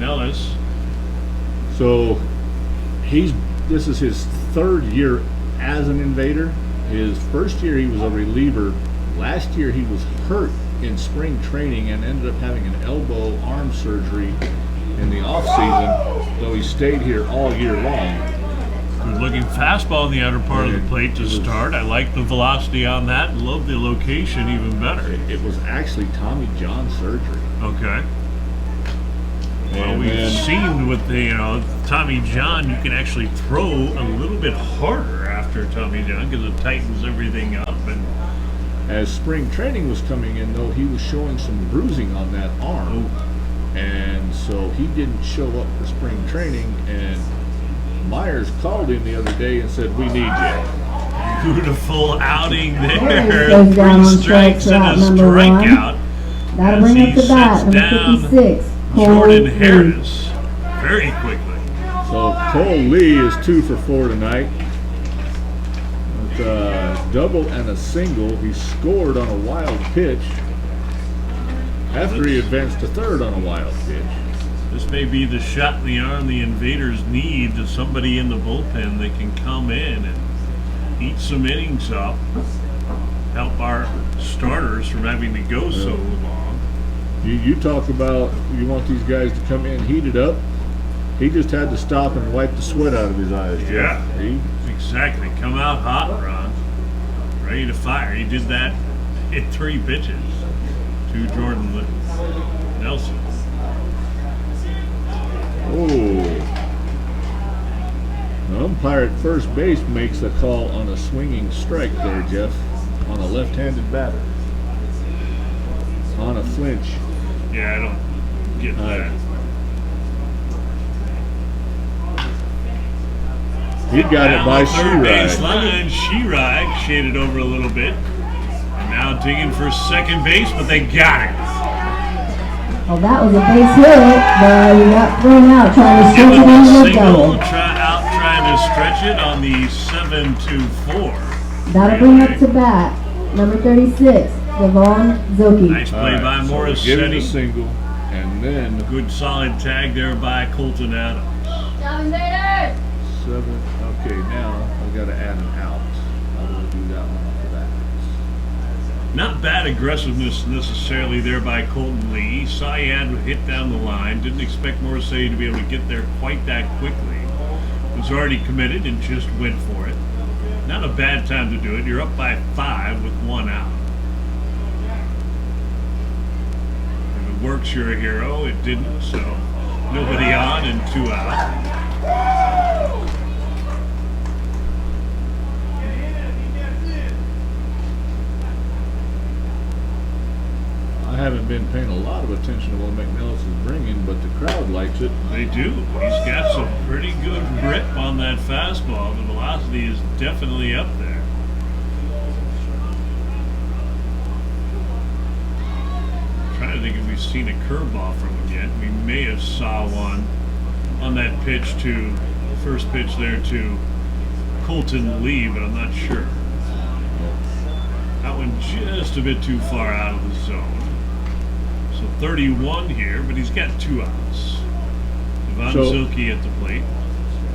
McNellis. So this is his third year as an invader. His first year he was a reliever. Last year he was hurt in spring training and ended up having an elbow arm surgery in the off season, though he stayed here all year long. Good looking fastball in the outer part of the plate to start. I like the velocity on that. Love the location even better. It was actually Tommy John surgery. Okay. Well, we've seen with the Tommy John, you can actually throw a little bit harder after Tommy John because it tightens everything up. And as spring training was coming in, though, he was showing some bruising on that arm, and so he didn't show up for spring training. And Myers called him the other day and said, "We need you." Beautiful outing there. Goes down 3 on strikes and a number strikeout. That'll bring up the bat, number 56. Jordan Harris very quickly. So Cole Lee is 2 for 4 tonight. With a double and a single. He scored on a wild pitch after he advanced to third on a wild pitch. This may be the shot in the arm the Invaders need, to somebody in the bullpen that can come in and eat some innings up, help our starters from having to go so long. You talk about you want these guys to come in heated up. He just had to stop and wipe the sweat out of his eyes. Yeah, Jeff. exactly. Come out hot, Ron. Ready to fire. He did that in 3 pitches to Jordan Nelson. Oh. The umpire at first base makes a call on a swinging strike there, Jeff, on a left-handed batter. On a flinch. Yeah, I don't get that. He got it by third base Shirag. line. Shirag shaded over a little bit. And now digging for second base, but they got it. Oh, that was a base hit, but you got thrown out trying to stretch it into the double. Trying to stretch it on the 7-4. That'll bring up to bat, number 36, Devon Zilke. Nice play by Morris. So give him a single, and then good solid tag there by Colton Adams. 7. Okay, now I've got to add an out. How do I do that one after that? Not bad aggressiveness necessarily there by Colton Lee. He saw he had hit down the line. Didn't expect Morrissey to be able to get there quite that quickly. Was already committed and just went for it. Not a bad time to do it. You're up by 5 with 1 out. If it works, you're a hero. It didn't, so nobody on and 2 out. I haven't been paying a lot of attention to what McNellis is bringing, but the crowd likes it. They do. He's got some pretty good grip on that fastball. The velocity is definitely up there. I'm trying to think if we've seen a curveball from him yet. We may have saw one on that pitch to, first pitch there to Colton Lee, but I'm not sure. That one just a bit too far out of the zone. So 31 here, but he's got 2 outs. Devon Zilke at the plate.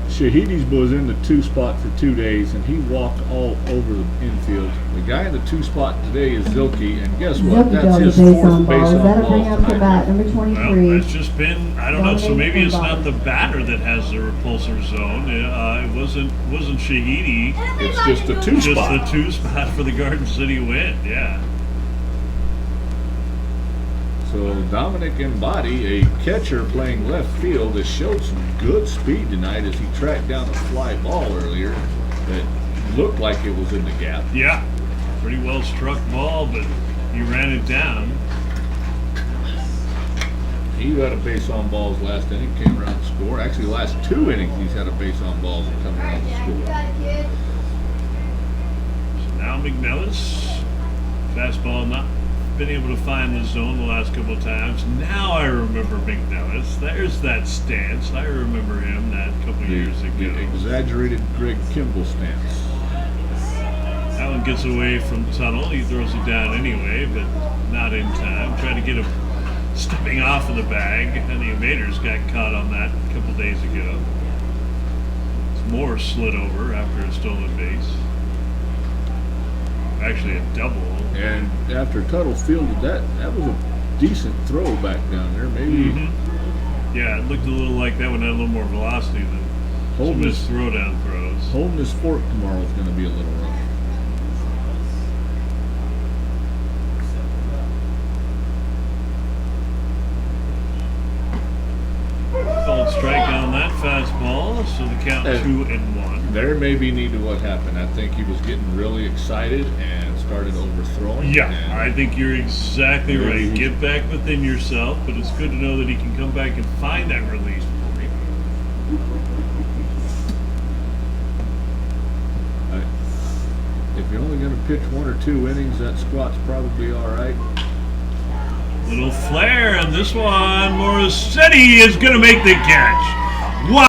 Shahidi's was in the 2 spot for 2 days, and he walked all over the infield. The guy in the 2 spot today is Zilke, and guess what? That's his 4th base on That'll bring ball up to tonight. bat, number 23. Well, that's just been, I don't know, so maybe it's not the batter that has the repulsor zone. It wasn't Shahidi. It's just the 2 spot. Just the 2 spot for the Garden City win, yeah. So Dominic Embody, a catcher playing left field, has showed some good speed tonight as he tracked down a fly ball earlier that looked like it was in the gap. Yeah, pretty well struck ball, but he ran it down. He had a base on balls last inning, came around to score. Actually, the last 2 innings he's had a base on balls and come around to score. So now McNellis, fastball not been able to find the zone the last couple of times. Now I remember McNellis. There's that stance. I remember him that couple of years ago. The exaggerated Greg Kimball stance. That one gets away from the tunnel. He throws it down anyway, but not in time. Trying to get a stepping off of the bag, and the invaders got caught on that a couple days ago. Moore slid over after a stolen base. Actually, a double. And after Tuttle fielded that was a decent throw back down there. Maybe Yeah, it looked a little like that one had a little more velocity than some of his throwdown throws. holding this fork tomorrow is going to be a little rough. Called strike on that fastball, so the count 2-1. There may be need to what happened. I think he was getting really excited and started overthrowing. Yeah, and I think you're exactly right. Get back within yourself, but it's good to know that he can come back and find that release for you. If you're only going to pitch 1 or 2 innings, that squat's probably all right. Little flare on this one. Morissette is going to make the catch. Wow.